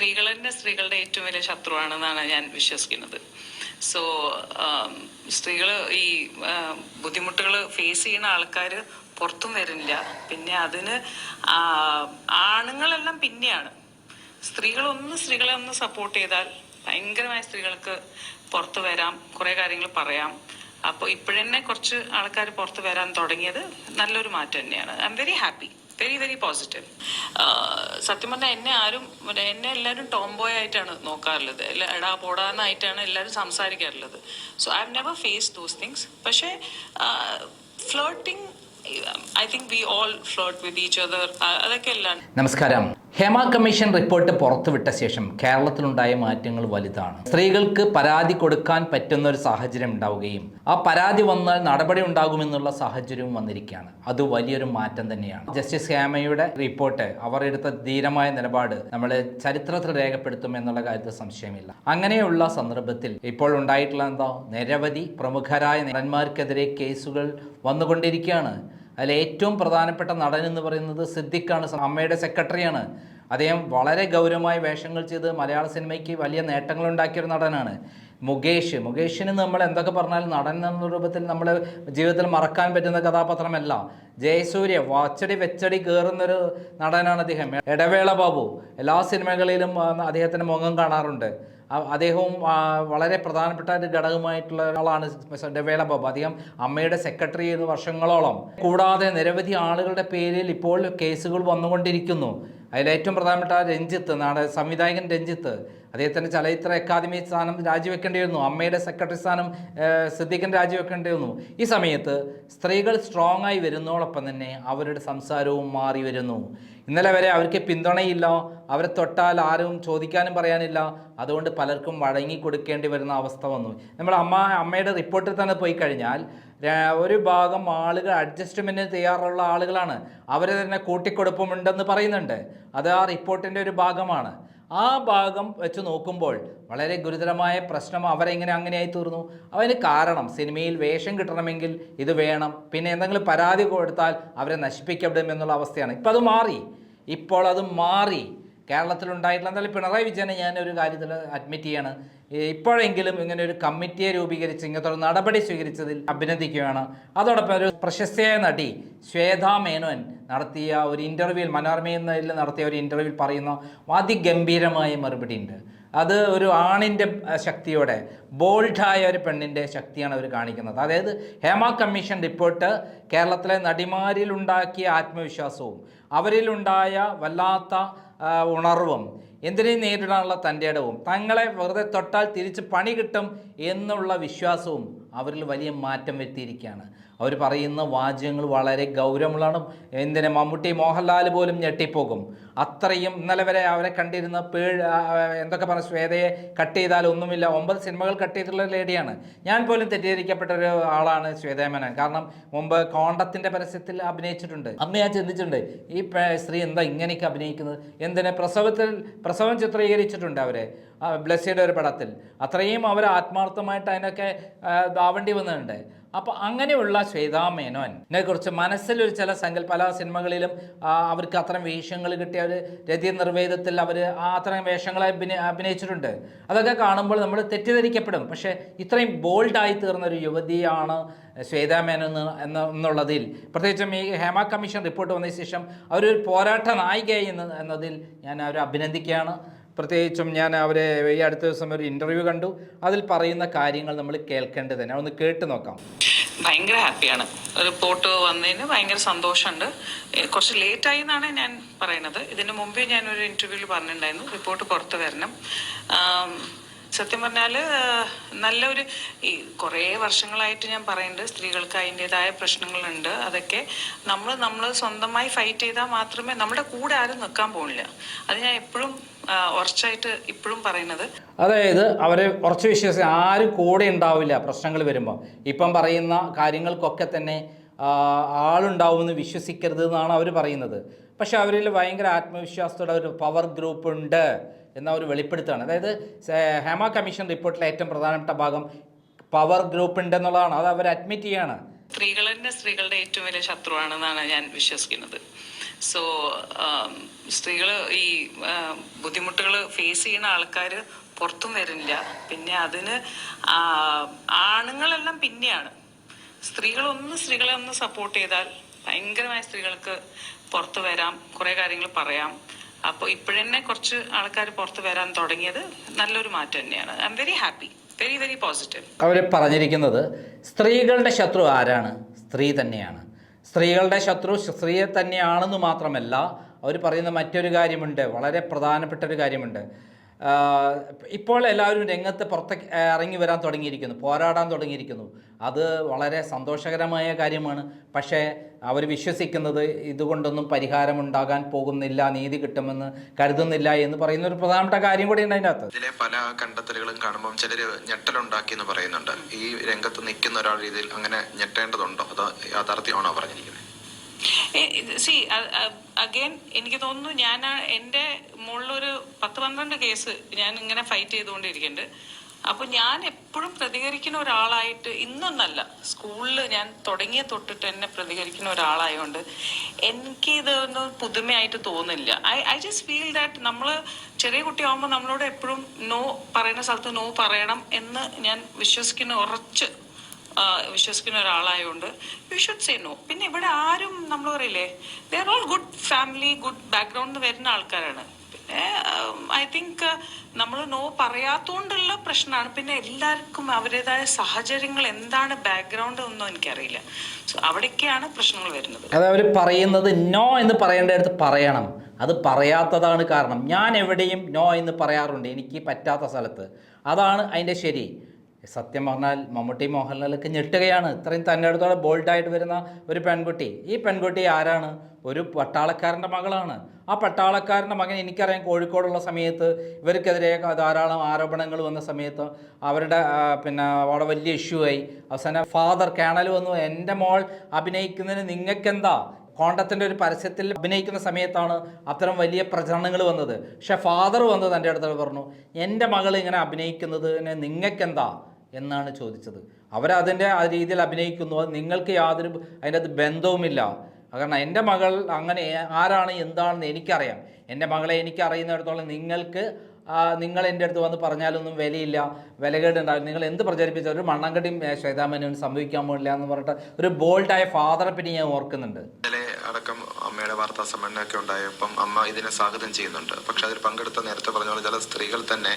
സ്ത്രീകൾ തന്നെ സ്ത്രീകളുടെ ഏറ്റവും വലിയ ശത്രുവാണെന്നാണ് ഞാൻ വിശ്വസിക്കുന്നത്. സോ സ്ത്രീകൾ ഈ ബുദ്ധിമുട്ടുകൾ ഫേസ് ചെയ്യുന്ന ആൾക്കാർ പുറത്തും വരുന്നില്ല. പിന്നെ അതിന് ആണുങ്ങളെല്ലാം പിന്നെയാണ്. സ്ത്രീകളെ ഒന്ന് സപ്പോർട്ട് ചെയ്താൽ ഭയങ്കരമായ സ്ത്രീകൾക്ക് പുറത്ത് വരാം, കുറേ കാര്യങ്ങൾ പറയാം. അപ്പോൾ ഇപ്പോഴന്നെ കുറച്ച് ആൾക്കാർ പുറത്ത് വരാൻ തുടങ്ങിയത് നല്ലൊരു മാറ്റം തന്നെയാണ്. I M very happy, very very positive. സത്യം പറഞ്ഞാൽ എന്നെ എല്ലാവരും ടോംബോയ് ആയിട്ടാണ് നോക്കാറുള്ളത്, എടാ പോടാന്നായിട്ടാണ് എല്ലാവരും സംസാരിക്കാറുള്ളത്. So I have never face those things. പക്ഷേ flirting, I think we all flirt with each other. അതൊക്കെ എല്ലാം. നമസ്കാരം. ഹേമ കമ്മീഷൻ റിപ്പോർട്ട് പുറത്തുവിട്ട ശേഷം കേരളത്തിലുണ്ടായ മാറ്റങ്ങൾ വലുതാണ്. സ്ത്രീകൾക്ക് പരാതി കൊടുക്കാൻ പറ്റുന്ന ഒരു സാഹചര്യം ഉണ്ടാവുകയും ആ പരാതി വന്നാൽ നടപടി ഉണ്ടാകുമെന്നുള്ള സാഹചര്യവും വന്നിരിക്കുകയാണ്. അത് വലിയൊരു മാറ്റം തന്നെയാണ്. ജസ്റ്റിസ് ഹേമയുടെ റിപ്പോർട്ട്, അവർ എടുത്ത ധീരമായ നിലപാട് നമ്മൾ ചരിത്രത്തിൽ രേഖപ്പെടുത്തും എന്നുള്ള കാര്യത്തിൽ സംശയമില്ല. അങ്ങനെയുള്ള സന്ദർഭത്തിൽ ഇപ്പോൾ ഉണ്ടായിട്ടുള്ള നിരവധി പ്രമുഖരായ നടന്മാർക്കെതിരെ കേസുകൾ വന്നുകൊണ്ടിരിക്കുകയാണ്. അതിൽ ഏറ്റവും പ്രധാനപ്പെട്ട നടൻ എന്ന് പറയുന്നത് സിദ്ദിഖാണ്. അമ്മയുടെ സെക്രട്ടറിയാണ്. അദ്ദേഹം വളരെ ഗൗരവമായ വേഷങ്ങൾ ചെയ്ത് മലയാള സിനിമയ്ക്ക് വലിയ നേട്ടങ്ങളുണ്ടാക്കിയൊരു നടനാണ്. മുകേഷിന് നമ്മൾ എന്തൊക്കെ പറഞ്ഞാലും നടൻ എന്ന രൂപത്തിൽ നമ്മൾ ജീവിതത്തിൽ മറക്കാൻ പറ്റുന്ന കഥാപാത്രമല്ല. ജയസൂര്യ വച്ചടി വെച്ചടി കയറുന്നൊരു നടനാണ് അദ്ദേഹം. ഇടവേള ബാബു, എല്ലാ സിനിമകളിലും അദ്ദേഹത്തിൻ്റെ മുഖം കാണാറുണ്ട്. അദ്ദേഹവും വളരെ പ്രധാനപ്പെട്ട ഒരു ഘടകമായിട്ടുള്ള ഒരാളാണ് ഇടവേള ബാബു. അദ്ദേഹം അമ്മയുടെ സെക്രട്ടറി ആയിരുന്നു വർഷങ്ങളോളം. കൂടാതെ നിരവധി ആളുകളുടെ പേരിൽ ഇപ്പോൾ കേസുകൾ വന്നുകൊണ്ടിരിക്കുന്നു. അതിലേറ്റവും പ്രധാനപ്പെട്ട രഞ്ജിത്ത്, സംവിധായകൻ രഞ്ജിത്ത്, അദ്ദേഹത്തിൻ്റെ ചലച്ചിത്ര അക്കാദമി സ്ഥാനം രാജിവെക്കേണ്ടി വന്നു. അമ്മയുടെ സെക്രട്ടറി സ്ഥാനം സിദ്ദിഖിന് രാജിവെക്കേണ്ടി വന്നു. ഈ സമയത്ത് സ്ത്രീകൾ സ്ട്രോങ് ആയി വരുന്നതോടൊപ്പം തന്നെ അവരുടെ സംസാരവും മാറി വരുന്നു. ഇന്നലെ വരെ അവർക്ക് പിന്തുണയില്ല, അവരെ തൊട്ടാൽ ആരും ചോദിക്കാനും പറയാനില്ല. അതുകൊണ്ട് പലർക്കും വഴങ്ങി കൊടുക്കേണ്ടി വരുന്ന അവസ്ഥ വന്നു. നമ്മൾ അമ്മയുടെ റിപ്പോർട്ടിൽ തന്നെ പോയി കഴിഞ്ഞാൽ ഒരു ഭാഗം ആളുകൾ അഡ്ജസ്റ്റ്മെൻറ്റിന് തയ്യാറുള്ള ആളുകളാണ്. അവർ തന്നെ കൂട്ടിക്കൊടുപ്പമുണ്ടെന്ന് പറയുന്നുണ്ട്. അത് ആ റിപ്പോർട്ടിൻ്റെ ഒരു ഭാഗമാണ്. ആ ഭാഗം വെച്ച് നോക്കുമ്പോൾ വളരെ ഗുരുതരമായ പ്രശ്നം അവരെങ്ങനെ അങ്ങനെയായി തീർന്നു. അതിന് കാരണം സിനിമയിൽ വേഷം കിട്ടണമെങ്കിൽ ഇത് വേണം, പിന്നെ എന്തെങ്കിലും പരാതി കൊടുത്താൽ അവരെ നശിപ്പിക്കപ്പെടും എന്നുള്ള അവസ്ഥയാണ്. ഇപ്പോൾ അത് മാറി. കേരളത്തിലുണ്ടായിട്ടുള്ള എന്തായാലും പിണറായി വിജയനെ ഞാനൊരു കാര്യത്തിൽ അഡ്മിറ്റ് ചെയ്യാണ്. ഇപ്പോഴെങ്കിലും ഇങ്ങനെ ഒരു കമ്മിറ്റിയെ രൂപീകരിച്ച് ഇങ്ങനത്തെ ഒരു നടപടി സ്വീകരിച്ചതിൽ അഭിനന്ദിക്കുകയാണ്. അതോടൊപ്പം ഒരു പ്രശസ്തയായ നടി ശ്വേതാ മേനോൻ നടത്തിയ ഒരു ഇൻ്റർവ്യൂവിൽ, മനോരമയിൽ നടത്തിയ ഒരു ഇൻ്റർവ്യൂവിൽ പറയുന്ന അതിഗംഭീരമായ മറുപടി ഉണ്ട്. അത് ഒരു ആണിൻ്റെ ശക്തിയോടെ, ബോൾഡായ ഒരു പെണ്ണിൻ്റെ ശക്തിയാണ് അവർ കാണിക്കുന്നത്. അതായത് ഹേമ കമ്മീഷൻ റിപ്പോർട്ട് കേരളത്തിലെ നടിമാരിലുണ്ടാക്കിയ ആത്മവിശ്വാസവും അവരിലുണ്ടായ വല്ലാത്ത ഉണർവും എന്തിനേയും നേരിടാനുള്ള തൻ്റെ ഇടവും തങ്ങളെ വെറുതെ തൊട്ടാൽ തിരിച്ച് പണി കിട്ടും എന്നുള്ള വിശ്വാസവും അവരിൽ വലിയ മാറ്റം വരുത്തിയിരിക്കുകയാണ്. അവർ പറയുന്ന വാചകങ്ങൾ വളരെ ഗൗരവമുള്ളതാണ്. മമ്മൂട്ടി, മോഹൻലാൽ പോലും ഞെട്ടിപ്പോകും. അത്രയും ഇന്നലെ വരെ അവരെ കണ്ടിരുന്ന എന്തൊക്കെ പറഞ്ഞ ശ്വേതയെ കട്ട് ചെയ്താൽ ഒന്നുമില്ല, 9 സിനിമകൾ കട്ട് ചെയ്തിട്ടുള്ള ലേഡിയാണ്. ഞാൻ പോലും തെറ്റിദ്ധരിക്കപ്പെട്ട ഒരു ആളാണ് ശ്വേതാ മേനോൻ. കാരണം മുമ്പ് കോണ്ടത്തിൻ്റെ പരസ്യത്തിൽ അഭിനയിച്ചിട്ടുണ്ട്. അന്ന് ഞാൻ ചിന്തിച്ചിട്ടുണ്ട്, ഈ സ്ത്രീ എന്താ ഇങ്ങനെയൊക്കെ അഭിനയിക്കുന്നത്, എന്തിനെ പ്രസവം ചിത്രീകരിച്ചിട്ടുണ്ട് അവരെ ബ്ലെസ്സിയുടെ ഒരു പടത്തിൽ. അത്രയും അവർ ആത്മാർത്ഥമായിട്ട് അതിനൊക്കെ ആവേണ്ടി വന്നിട്ടുണ്ട്. അപ്പോൾ അങ്ങനെയുള്ള ശ്വേതാ മേനോനെ കുറിച്ച് മനസ്സിലൊരു ചില പല സിനിമകളിലും അവർക്ക് അത്തരം വേഷങ്ങൾ കിട്ടി അവർ രതി നിർവേദത്തിൽ അവർ അത്തരം വേഷങ്ങളെ അഭിനയിച്ചിട്ടുണ്ട്. അതൊക്കെ കാണുമ്പോൾ നമ്മൾ തെറ്റിദ്ധരിക്കപ്പെടും. പക്ഷേ ഇത്രയും ബോൾഡായി തീർന്ന ഒരു യുവതിയാണ് ശ്വേതാ മേനോൻ എന്നുള്ളതിൽ, പ്രത്യേകിച്ചും ഈ ഹേമ കമ്മീഷൻ റിപ്പോർട്ട് വന്നതിന് ശേഷം അവരൊരു പോരാട്ട നായികയായി എന്നതിൽ ഞാൻ അവരെ അഭിനന്ദിക്കുകയാണ്. പ്രത്യേകിച്ചും ഞാൻ അവരെ ഈ അടുത്ത ദിവസം ഒരു ഇൻ്റർവ്യൂ കണ്ടു. അതിൽ പറയുന്ന കാര്യങ്ങൾ നമ്മൾ കേൾക്കേണ്ടത് തന്നെ. ഒന്ന് കേട്ട് നോക്കാം. ഭയങ്കര ഹാപ്പിയാണ്. റിപ്പോർട്ട് വന്നതിന് ഭയങ്കര സന്തോഷമുണ്ട്. കുറച്ച് ലേറ്റായി എന്നാണ് ഞാൻ പറയുന്നത്. ഇതിന് മുമ്പേ ഞാനൊരു ഇൻ്റർവ്യൂവിൽ പറഞ്ഞിട്ടുണ്ടായിരുന്നു റിപ്പോർട്ട് പുറത്ത് വരണം. സത്യം പറഞ്ഞാൽ നല്ലൊരു കുറേ വർഷങ്ങളായിട്ട് ഞാൻ പറയുന്നുണ്ട്, സ്ത്രീകൾക്ക് അതിൻ്റെതായ പ്രശ്നങ്ങളുണ്ട്. അതൊക്കെ നമ്മൾ സ്വന്തമായി ഫൈറ്റ് ചെയ്താൽ മാത്രമേ നമ്മുടെ കൂടെ ആരും നിൽക്കാൻ പോകില്ല. അത് ഞാൻ എപ്പോഴും ഉറച്ചായിട്ട് ഇപ്പോഴും പറയുന്നത്. അതായത് അവരെ ഉറച്ചു വിശ്വസിച്ച് ആരും കൂടെ ഉണ്ടാവില്ല പ്രശ്നങ്ങൾ വരുമ്പോൾ. ഇപ്പം പറയുന്ന കാര്യങ്ങൾക്കൊക്കെ തന്നെ ആളുണ്ടാവുമെന്ന് വിശ്വസിക്കരുത് എന്നാണ് അവർ പറയുന്നത്. പക്ഷെ അവരിൽ ഭയങ്കര ആത്മവിശ്വാസത്തോടെ ഒരു പവർ ഗ്രൂപ്പ് ഉണ്ട് എന്നവർ വെളിപ്പെടുത്തുകയാണ്. അതായത് ഹേമ കമ്മീഷൻ റിപ്പോർട്ടിലെ ഏറ്റവും പ്രധാനപ്പെട്ട ഭാഗം പവർ ഗ്രൂപ്പ് ഉണ്ടെന്നുള്ളതാണ്. അത് അവർ അഡ്മിറ്റ് ചെയ്യാണ്. സ്ത്രീകൾ തന്നെ സ്ത്രീകളുടെ ഏറ്റവും വലിയ ശത്രുവാണെന്നാണ് ഞാൻ വിശ്വസിക്കുന്നത്. സോ സ്ത്രീകൾ ഈ ബുദ്ധിമുട്ടുകൾ ഫേസ് ചെയ്യുന്ന ആൾക്കാർ പുറത്തും വരുന്നില്ല. പിന്നെ അതിന് ആണുങ്ങളെല്ലാം പിന്നെയാണ്. സ്ത്രീകളെ ഒന്ന് സപ്പോർട്ട് ചെയ്താൽ ഭയങ്കരമായ സ്ത്രീകൾക്ക് പുറത്ത് വരാം, കുറേ കാര്യങ്ങൾ പറയാം. അപ്പോൾ ഇപ്പോഴന്നെ കുറച്ച് ആൾക്കാർ പുറത്ത് വരാൻ തുടങ്ങിയത് നല്ലൊരു മാറ്റം തന്നെയാണ്. I M very happy, very very positive. അവർ പറഞ്ഞിരിക്കുന്നത് സ്ത്രീകളുടെ ശത്രു ആരാണ്? സ്ത്രീ തന്നെയാണ്. സ്ത്രീകളുടെ ശത്രു സ്ത്രീയെ തന്നെയാണെന്ന് മാത്രമല്ല, അവർ പറയുന്ന മറ്റൊരു കാര്യമുണ്ട്, വളരെ പ്രധാനപ്പെട്ട ഒരു കാര്യമുണ്ട്. ഇപ്പോൾ എല്ലാവരും രംഗത്ത് പുറത്തേക്ക് ഇറങ്ങി വരാൻ തുടങ്ങിയിരിക്കുന്നു, പോരാടാൻ തുടങ്ങിയിരിക്കുന്നു. അത് വളരെ സന്തോഷകരമായ കാര്യമാണ്. പക്ഷേ അവർ വിശ്വസിക്കുന്നത് ഇതുകൊണ്ടൊന്നും പരിഹാരമുണ്ടാകാൻ പോകുന്നില്ല, നീതി കിട്ടുമെന്ന് കരുതുന്നില്ല എന്ന് പറയുന്ന ഒരു പ്രധാനപ്പെട്ട കാര്യം കൂടിയുണ്ട് അതിനകത്ത്. ഇതിലെ പല കണ്ടെത്തലുകളും കാണുമ്പോൾ ചിലർ ഞെട്ടലുണ്ടാക്കി എന്ന് പറയുന്നുണ്ട്. ഈ രംഗത്ത് നിൽക്കുന്ന ഒരാൾ രീതിയിൽ അങ്ങനെ ഞെട്ടേണ്ടതുണ്ടോ, അതോ യാഥാർത്ഥ്യമാണോ പറഞ്ഞിരിക്കുന്നത്? സി അഗൈൻ എനിക്ക് തോന്നുന്നു, ഞാൻ എൻ്റെ മുകളിലൊരു 10-12 കേസ് ഞാൻ ഇങ്ങനെ ഫൈറ്റ് ചെയ്തുകൊണ്ടിരിക്കുന്നുണ്ട്. അപ്പൊ ഞാൻ എപ്പോഴും പ്രതികരിക്കുന്ന ഒരാളായിട്ട്, ഇന്നൊന്നല്ല, സ്കൂളിൽ ഞാൻ തുടങ്ങിയ തൊട്ടിട്ട് എന്നെ പ്രതികരിക്കുന്ന ഒരാളായതുകൊണ്ട് എനിക്ക് ഇതൊന്നും പുതുമയായിട്ട് തോന്നില്ല. ഐ ജസ്റ്റ് ഫീൽ ദാറ്റ് നമ്മൾ ചെറിയ കുട്ടിയാവുമ്പോൾ നമ്മളോട് എപ്പോഴും നോ പറയുന്ന സ്ഥലത്ത് നോ പറയണം എന്ന് ഞാൻ ഉറച്ച് വിശ്വസിക്കുന്ന ഒരാളായതുകൊണ്ട് യു ഷുഡ് സേ നോ. പിന്നെ ഇവിടെ ആരും നമ്മൾ പറയില്ലേ, they are all good family, good ബാക്ക്ഗ്രൗണ്ടിൽ നിന്ന് വരുന്ന ആൾക്കാരാണ്. പിന്നെ ഐ തിങ്ക് നമ്മൾ നോ പറയാത്തോണ്ടുള്ള പ്രശ്നമാണ്. പിന്നെ എല്ലാവർക്കും അവരുടേതായ സാഹചര്യങ്ങൾ എന്താണ് ബാക്ക്ഗ്രൗണ്ട് ഒന്നും എനിക്കറിയില്ല. സോ അവിടേക്കാണ് പ്രശ്നങ്ങൾ വരുന്നത്. അത് അവർ പറയുന്നത് നോ എന്ന് പറയേണ്ടടുത്ത് പറയണം, അത് പറയാത്തതാണ് കാരണം. ഞാൻ എവിടെയും നോ എന്ന് പറയാറുണ്ട് എനിക്ക് പറ്റാത്ത സ്ഥലത്ത്. അതാണ് അതിൻ്റെ ശരി. സത്യം പറഞ്ഞാൽ മമ്മൂട്ടി മോഹൻലാലൊക്കെ ഞെട്ടുകയാണ്. ഇത്രയും തന്നെ അടുത്തോടെ ബോൾഡായിട്ട് വരുന്ന ഒരു പെൺകുട്ടി. ഈ പെൺകുട്ടി ആരാണ്? ഒരു പട്ടാളക്കാരൻ്റെ മകളാണ്. ആ പട്ടാളക്കാരൻ്റെ മകൻ, എനിക്കറിയാം, കോഴിക്കോടുള്ള സമയത്ത് ഇവർക്കെതിരെ ധാരാളം ആരോപണങ്ങൾ വന്ന സമയത്ത് അവരുടെ പിന്നെ അവിടെ വലിയ ഇഷ്യൂ ആയി. അവസാനം ഫാദർ കേണൽ വന്നു, എൻ്റെ മോൾ അഭിനയിക്കുന്നതിന് നിങ്ങൾക്കെന്താ? കോണ്ടത്തിൻ്റെ ഒരു പരസ്യത്തിൽ അഭിനയിക്കുന്ന സമയത്താണ് അത്തരം വലിയ പ്രചരണങ്ങൾ വന്നത്. പക്ഷേ ഫാദർ വന്നത് എൻ്റെ അടുത്ത് പറഞ്ഞു, എൻ്റെ മകൾ ഇങ്ങനെ അഭിനയിക്കുന്നതിന് നിങ്ങൾക്കെന്താ എന്നാണ് ചോദിച്ചത്. അവരതിൻ്റെ ആ രീതിയിൽ അഭിനയിക്കുന്നു, നിങ്ങൾക്ക് യാതൊരു അതിൻ്റെ അത് ബന്ധവുമില്ല. കാരണം എൻ്റെ മകൾ അങ്ങനെ ആരാണ് എന്താണെന്ന് എനിക്കറിയാം. എൻ്റെ മകളെ എനിക്ക് അറിയുന്നിടത്തോളം നിങ്ങൾ എൻ്റെ അടുത്ത് വന്ന് പറഞ്ഞാലൊന്നും വിലയില്ല, വിലകേടുണ്ടാകും. നിങ്ങൾ എന്ത് പ്രചരിപ്പിച്ചാൽ ഒരു മണ്ണാങ്കട്ടിയും ശ്വേതാമേനോന് സംഭവിക്കാൻ പോകില്ല എന്ന് പറഞ്ഞിട്ട് ഒരു ബോൾഡായ ഫാദറെ പിന്നെ ഞാൻ ഓർക്കുന്നുണ്ട്. അടക്കം അമ്മയുടെ വാർത്താ സമ്മേളനമൊക്കെ ഉണ്ടായപ്പം അമ്മ ഇതിനെ സ്വാഗതം ചെയ്യുന്നുണ്ട്. പക്ഷെ അതിൽ പങ്കെടുത്ത നേരത്തെ പറഞ്ഞ പോലെ ചില സ്ത്രീകൾ തന്നെ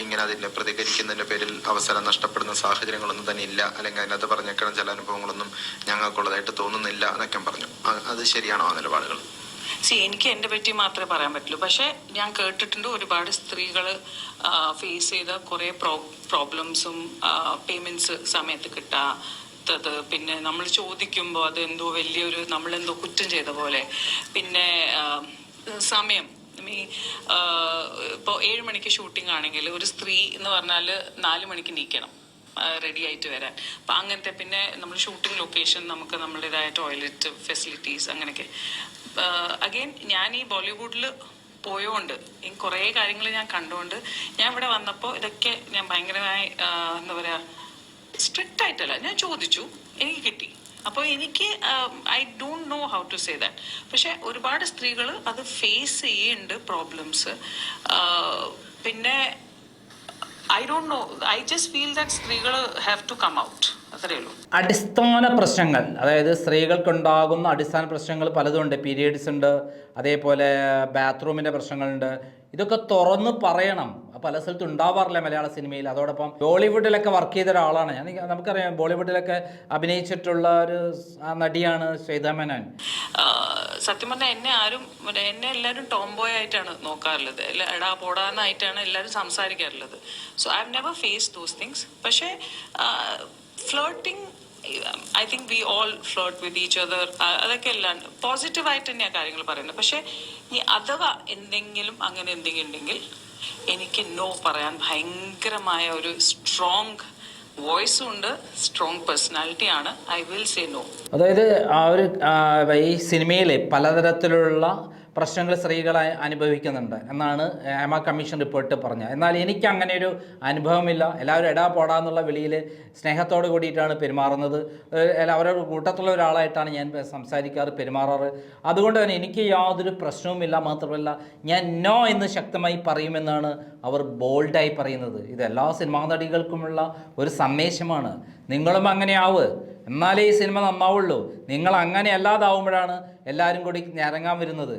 ഇങ്ങനെ അതിനെ പ്രതികരിക്കുന്നതിന്റെ പേരിൽ അവസരം നഷ്ടപ്പെടുന്ന സാഹചര്യങ്ങളൊന്നും തന്നെ ഇല്ല, അല്ലെങ്കിൽ അതിനകത്ത് പറഞ്ഞേക്കണം ചില അനുഭവങ്ങളൊന്നും ഞങ്ങൾക്കുള്ളതായിട്ട് തോന്നുന്നില്ല എന്നൊക്കെ പറഞ്ഞു. അത് ശരിയാണോ ആ നിലപാടുകൾ? എനിക്ക് എൻ്റെ പറ്റി മാത്രമേ പറയാൻ പറ്റുള്ളൂ. പക്ഷെ ഞാൻ കേട്ടിട്ടുണ്ട് ഒരുപാട് സ്ത്രീകൾ ഫേസ് ചെയ്ത കുറേ പ്രോബ്ലംസും, പേയ്മെന്റ്സ് സമയത്ത് കിട്ടാത്തത്, പിന്നെ നമ്മൾ ചോദിക്കുമ്പോൾ അതെന്തോ വലിയൊരു നമ്മളെന്തോ കുറ്റം ചെയ്ത പോലെ. പിന്നെ സമയം, ഇപ്പോൾ 7 മണിക്ക് ഷൂട്ടിംഗ് ആണെങ്കിൽ ഒരു സ്ത്രീ എന്ന് പറഞ്ഞാൽ 4 മണിക്ക് നീക്കണം റെഡി ആയിട്ട് വരാൻ. അപ്പം അങ്ങനത്തെ, പിന്നെ നമ്മൾ ഷൂട്ടിംഗ് ലൊക്കേഷൻ നമുക്ക് നമ്മളുടേതായ ടോയ്ലറ്റ് ഫെസിലിറ്റീസ് അങ്ങനെയൊക്കെ. അഗെയിൻ ഞാൻ ഈ ബോളിവുഡിൽ പോയോണ്ട് ഈ കുറേ കാര്യങ്ങൾ ഞാൻ കണ്ടുകൊണ്ട് ഞാൻ ഇവിടെ വന്നപ്പോൾ ഇതൊക്കെ ഞാൻ ഭയങ്കരമായി എന്താ പറയുക, സ്ട്രിക്റ്റ് ആയിട്ടല്ല, ഞാൻ ചോദിച്ചു, എനിക്ക് കിട്ടി. അപ്പോൾ എനിക്ക് I don't know how to say that. പക്ഷെ ഒരുപാട് സ്ത്രീകൾ അത് ഫേസ് ചെയ്യുന്നുണ്ട് പ്രോബ്ലംസ്. പിന്നെ I don't know, I just feel that സ്ത്രീകൾ ഹാവ് ടു കം ഔട്ട്, അത്രയേ ഉള്ളൂ. അടിസ്ഥാന പ്രശ്നങ്ങൾ, അതായത് സ്ത്രീകൾക്കുണ്ടാകുന്ന അടിസ്ഥാന പ്രശ്നങ്ങൾ പലതുണ്ട്. പീരിയഡ്സ് ഉണ്ട്, അതേപോലെ ബാത്റൂമിൻ്റെ പ്രശ്നങ്ങളുണ്ട്. ഇതൊക്കെ തുറന്ന് പറയണം. പല സ്ഥലത്തും ഉണ്ടാവാറില്ല മലയാള സിനിമയിൽ. അതോടൊപ്പം ബോളിവുഡിലൊക്കെ വർക്ക് ചെയ്ത ഒരാളാണ് ഞാൻ. നമുക്കറിയാം, ബോളിവുഡിലൊക്കെ അഭിനയിച്ചിട്ടുള്ള ഒരു നടിയാണ് ശ്വേതാമേനോൻ. സത്യം പറഞ്ഞാൽ എന്നെ എല്ലാവരും ടോംബോയ് ആയിട്ടാണ് നോക്കാറുള്ളത്, എടാ പോടാന്നായിട്ടാണ് എല്ലാവരും സംസാരിക്കാറുള്ളത്. So I have never face those things. പക്ഷേ flirting, I think we all flirt with each other. അതൊക്കെ എല്ലാം പോസിറ്റീവായിട്ട് തന്നെയാണ് കാര്യങ്ങൾ പറയുന്നത്. പക്ഷേ ഈ അഥവാ എന്തെങ്കിലും അങ്ങനെ എന്തെങ്കിലും ഉണ്ടെങ്കിൽ എനിക്ക് നോ പറയാൻ ഭയങ്കരമായ ഒരു സ്ട്രോങ് വോയിസും ഉണ്ട്, സ്ട്രോങ് പേഴ്സണാലിറ്റിയാണ്. I will say no. അതായത് ഈ സിനിമയിൽ പലതരത്തിലുള്ള പ്രശ്നങ്ങൾ സ്ത്രീകൾ അനുഭവിക്കുന്നുണ്ട് എന്നാണ് ഹേമ കമ്മീഷൻ റിപ്പോർട്ട് പറഞ്ഞത്. എന്നാൽ എനിക്ക് അങ്ങനെ ഒരു അനുഭവമില്ല. എല്ലാവരും എടാ പോടാ എന്നുള്ള വിളിയിൽ സ്നേഹത്തോട് കൂടിയിട്ടാണ് പെരുമാറുന്നത്. അവരുടെ കൂട്ടത്തുള്ള ഒരാളായിട്ടാണ് ഞാൻ സംസാരിക്കാറ്, പെരുമാറാറ്. അതുകൊണ്ട് തന്നെ എനിക്ക് യാതൊരു പ്രശ്നവുമില്ല. മാത്രമല്ല ഞാൻ നോ എന്ന് ശക്തമായി പറയുമെന്നാണ് അവർ ബോൾഡായി പറയുന്നത്. ഇത് എല്ലാ സിനിമാ നടികൾക്കുമുള്ള ഒരു സന്ദേശമാണ്. നിങ്ങളും അങ്ങനെ ആവ്, എന്നാലേ ഈ സിനിമ നന്നാവുള്ളൂ. നിങ്ങൾ അങ്ങനെ അല്ലാതാവുമ്പോഴാണ് എല്ലാവരും കൂടി ഞരങ്ങാൻ വരുന്നത്.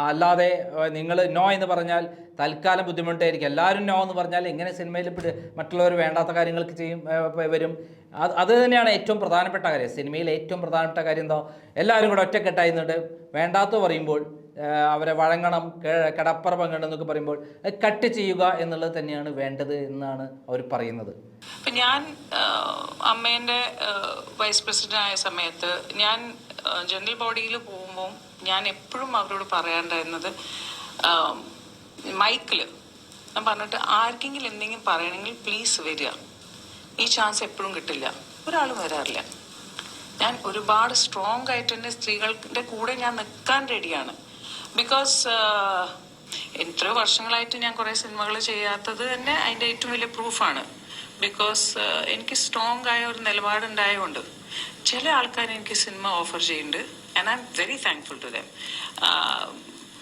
അല്ലാതെ നിങ്ങൾ നോ എന്ന് പറഞ്ഞാൽ തൽക്കാലം ബുദ്ധിമുട്ടായിരിക്കും. എല്ലാവരും നോ എന്ന് പറഞ്ഞാൽ എങ്ങനെ സിനിമയിൽ മറ്റുള്ളവർ വേണ്ടാത്ത കാര്യങ്ങൾക്ക് വരും. അത് തന്നെയാണ് ഏറ്റവും പ്രധാനപ്പെട്ട കാര്യം. സിനിമയിൽ ഏറ്റവും പ്രധാനപ്പെട്ട കാര്യം എന്താ? എല്ലാവരും കൂടെ ഒറ്റക്കെട്ടായി നിന്നിട്ട് വേണ്ടാത്ത പറയുമ്പോൾ അവരെ വഴങ്ങണം, കിടപ്പറ പങ്കെടും എന്നൊക്കെ പറയുമ്പോൾ കട്ട് ചെയ്യുക എന്നുള്ളത് തന്നെയാണ് വേണ്ടത് എന്നാണ് അവർ പറയുന്നത്. ഇപ്പം ഞാൻ അമ്മേൻ്റെ വൈസ് പ്രസിഡന്റ് ആയ സമയത്ത് ഞാൻ ജനറൽ ബോഡിയിൽ പോകുമ്പോൾ ഞാൻ എപ്പോഴും അവരോട് പറയാണ്ടായിരുന്നത്, മൈക്കിൽ ഞാൻ പറഞ്ഞിട്ട് ആർക്കെങ്കിലും എന്തെങ്കിലും പറയണമെങ്കിൽ പ്ലീസ് വരിക. ഈ ചാൻസ് എപ്പോഴും കിട്ടില്ല, ഒരാളും വരാറില്ല. ഞാൻ ഒരുപാട് സ്ട്രോങ് ആയിട്ട് തന്നെ സ്ത്രീകളുടെ കൂടെ ഞാൻ നിൽക്കാൻ റെഡിയാണ്. ബിക്കോസ് എത്രയോ വർഷങ്ങളായിട്ട് ഞാൻ കുറേ സിനിമകൾ ചെയ്യാത്തത് തന്നെ അതിൻ്റെ ഏറ്റവും വലിയ പ്രൂഫാണ്. ബിക്കോസ് എനിക്ക് സ്ട്രോങ് ആയ ഒരു നിലപാടുണ്ടായതുകൊണ്ട് ചില ആൾക്കാർ എനിക്ക് സിനിമ ഓഫർ ചെയ്യുന്നുണ്ട്, and I M very thankful to them.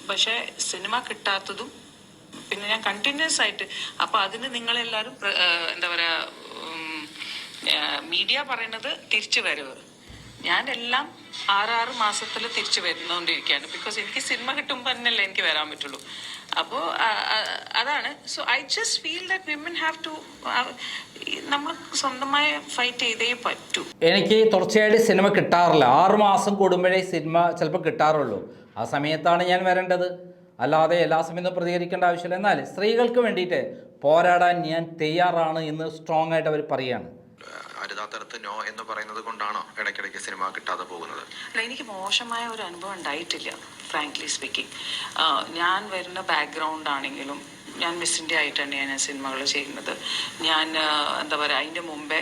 പക്ഷേ സിനിമ കിട്ടാത്തതും പിന്നെ ഞാൻ കണ്ടിന്യൂസ് ആയിട്ട്, അപ്പോൾ അതിന് നിങ്ങളെല്ലാവരും എന്താ പറയുക, മീഡിയ പറയുന്നത് തിരിച്ചു വരവ്. ഞാനെല്ലാം 6 മാസത്തിൽ തിരിച്ചു വരുന്നുകൊണ്ടിരിക്കുകയാണ്. ബിക്കോസ് എനിക്ക് സിനിമ കിട്ടുമ്പോൾ തന്നെയല്ലേ എനിക്ക് വരാൻ പറ്റുള്ളൂ. അപ്പോൾ അതാണ്. So I just feel that women have to, നമ്മൾ സ്വന്തമായി ഫൈറ്റ് ചെയ്തേ പറ്റൂ. എനിക്ക് തുടർച്ചയായിട്ട് സിനിമ കിട്ടാറില്ല. 6 മാസം കൂടുമ്പോഴേ സിനിമ ചിലപ്പോൾ കിട്ടാറുള്ളൂ. ആ സമയത്താണ് ഞാൻ വരേണ്ടത്, അല്ലാതെ എല്ലാ സമയത്തും പ്രതികരിക്കേണ്ട ആവശ്യമില്ല. എന്നാൽ സ്ത്രീകൾക്ക് വേണ്ടിയിട്ട് പോരാടാൻ ഞാൻ തയ്യാറാണ് എന്ന് സ്ട്രോങ് ആയിട്ട് അവർ പറയുകയാണ്. അരുതാത്തരത്ത് നോ എന്ന് പറയുന്നത് കൊണ്ടാണോ ഇടയ്ക്കിടയ്ക്ക് സിനിമ കിട്ടാതെ പോകുന്നത്? അല്ല, എനിക്ക് മോശമായ ഒരു അനുഭവം ഉണ്ടായിട്ടില്ല, ഫ്രാങ്ക്ലി സ്പീക്കിംഗ്. ഞാൻ വരുന്ന ബാക്ക്ഗ്രൗണ്ട് ആണെങ്കിലും ഞാൻ മിസ് ഇന്ത്യ ആയിട്ട് തന്നെയാണ് ഞാൻ സിനിമകൾ ചെയ്യുന്നത്. ഞാൻ എന്താ പറയുക, അതിൻ്റെ മുമ്പേ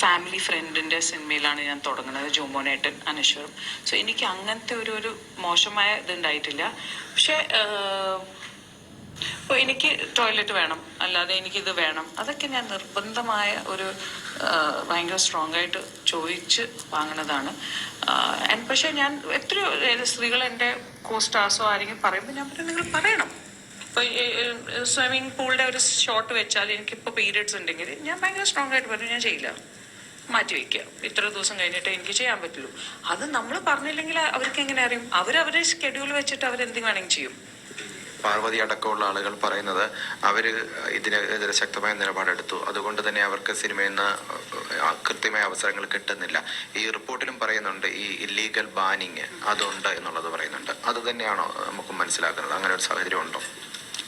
ഫാമിലി ഫ്രണ്ടിൻ്റെ സിനിമയിലാണ് ഞാൻ തുടങ്ങുന്നത്, ജോമോനേട്ടൻ അനശ്വരം. സോ എനിക്ക് അങ്ങനത്തെ ഒരു മോശമായ ഇതുണ്ടായിട്ടില്ല. പക്ഷേ ഇപ്പോൾ എനിക്ക് ടോയ്ലറ്റ് വേണം, അല്ലാതെ എനിക്കിത് വേണം, അതൊക്കെ ഞാൻ നിർബന്ധമായ ഒരു ഭയങ്കര സ്ട്രോങ് ആയിട്ട് ചോദിച്ച് വാങ്ങുന്നതാണ്. പക്ഷേ ഞാൻ എത്രയോ സ്ത്രീകൾ എൻ്റെ കോസ്റ്റാർസോ ആരെങ്കിലും പറയുമ്പോൾ ഞാൻ പറയും, നിങ്ങൾ പറയണം. ഇപ്പോൾ സ്വിമ്മിങ് പൂളിൻ്റെ ഒരു ഷോട്ട് വെച്ചാൽ എനിക്കിപ്പോൾ പീരിയഡ്സ് ഉണ്ടെങ്കിൽ ഞാൻ ഭയങ്കര സ്ട്രോങ് ആയിട്ട് പറഞ്ഞു, ഞാൻ ചെയ്യില്ല, മാറ്റി വയ്ക്കുക, ഇത്ര ദിവസം കഴിഞ്ഞിട്ട് എനിക്ക് ചെയ്യാൻ പറ്റുള്ളൂ. അത് നമ്മൾ പറഞ്ഞില്ലെങ്കിൽ അവർക്ക് എങ്ങനെ അറിയും? അവരവരുടെ ഷെഡ്യൂൾ വെച്ചിട്ട് അവരെന്ത് വേണമെങ്കിൽ ചെയ്യും. പാർവതി അടക്കമുള്ള ആളുകൾ പറയുന്നത് അവര് ഇതിനെതിരെ ശക്തമായ നിലപാടെടുത്തു, അതുകൊണ്ട് തന്നെ അവർക്ക് സിനിമയിൽ നിന്ന് കൃത്യമായ അവസരങ്ങൾ കിട്ടുന്നില്ല. ഈ റിപ്പോർട്ടിലും പറയുന്നുണ്ട് ഈ ഇല്ലീഗൽ ബാനിങ് അതുണ്ട് എന്നുള്ളത് പറയുന്നുണ്ട്. അത് തന്നെയാണോ നമുക്ക് മനസ്സിലാക്കുന്നത്? അങ്ങനെ ഒരു സാഹചര്യം ഉണ്ടോ?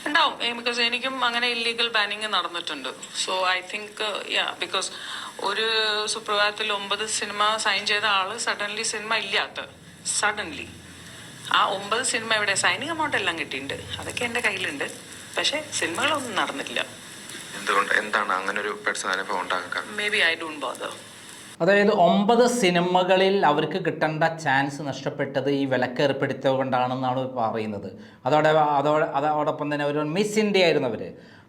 ഉണ്ടാവും, ബിക്കോസ് എനിക്കും അങ്ങനെ ഇല്ലീഗൽ ബാനിങ് നടന്നിട്ടുണ്ട്. സോ ഐ തിങ്ക് ബിക്കോസ് ഒരു സുപ്രഭാതത്തിൽ 9 സിനിമ സൈൻ ചെയ്ത ആള് സഡൻലി സിനിമ ഇല്ലാത്ത സഡൻലി ആ 9 സിനിമ ഇവിടെ സൈനിങ് എമൗണ്ട് എല്ലാം കിട്ടിയിട്ടുണ്ട്, അതൊക്കെ എൻ്റെ കയ്യിലുണ്ട്. പക്ഷെ സിനിമകളൊന്നും നടന്നിട്ടില്ല. എന്തുകൊണ്ട്? എന്താണ് അങ്ങനെ ഒരു പേഴ്സണൽ അനുഭവം ഉണ്ടാക്കാൻ? May be I don't bother. അതായത് 9 സിനിമകളിൽ അവർക്ക് കിട്ടേണ്ട ചാൻസ് നഷ്ടപ്പെട്ടത് ഈ വിലക്ക് ഏർപ്പെടുത്തിയത് കൊണ്ടാണെന്നാണ് പറയുന്നത്. അതോടൊപ്പം തന്നെ ഒരു മിസ് ഇന്ത്യ ആയിരുന്നു അവർ.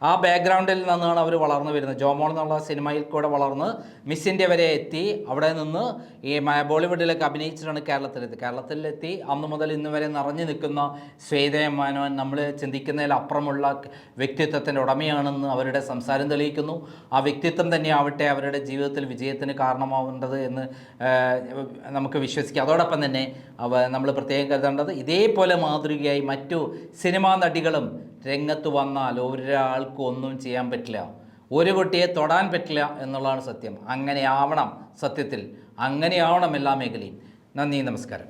ആ ബാക്ക്ഗ്രൗണ്ടിൽ നിന്നാണ് അവർ വളർന്നു വരുന്നത്. ജോമോൾ എന്നുള്ള സിനിമയിൽ കൂടെ വളർന്ന് മിസ് ഇന്ത്യ വരെ എത്തി. അവിടെ നിന്ന് ഈ ബോളിവുഡിലൊക്കെ അഭിനയിച്ചിട്ടാണ് കേരളത്തിലെത്തി. അന്ന് മുതൽ ഇന്ന് വരെ നിറഞ്ഞു നിൽക്കുന്ന ശ്വേതയമാനവൻ നമ്മൾ ചിന്തിക്കുന്നതിലപ്പുറമുള്ള വ്യക്തിത്വത്തിൻ്റെ ഉടമയാണെന്ന് അവരുടെ സംസാരം തെളിയിക്കുന്നു. ആ വ്യക്തിത്വം തന്നെ ആവട്ടെ അവരുടെ ജീവിതത്തിൽ വിജയത്തിന് കാരണമാവേണ്ടത് എന്ന് നമുക്ക് വിശ്വസിക്കാം. അതോടൊപ്പം തന്നെ നമ്മൾ പ്രത്യേകം കരുതേണ്ടത്, ഇതേപോലെ മാതൃകയായി മറ്റു സിനിമാ നടികളും രംഗത്ത് വന്നാൽ ഒരാൾക്കും ഒന്നും ചെയ്യാൻ പറ്റില്ല, ഒരു കുട്ടിയെ തൊടാൻ പറ്റില്ല എന്നുള്ളതാണ് സത്യം. അങ്ങനെയാവണം, സത്യത്തിൽ അങ്ങനെയാവണം എല്ലാ മേഖലയും. നന്ദി, നമസ്കാരം.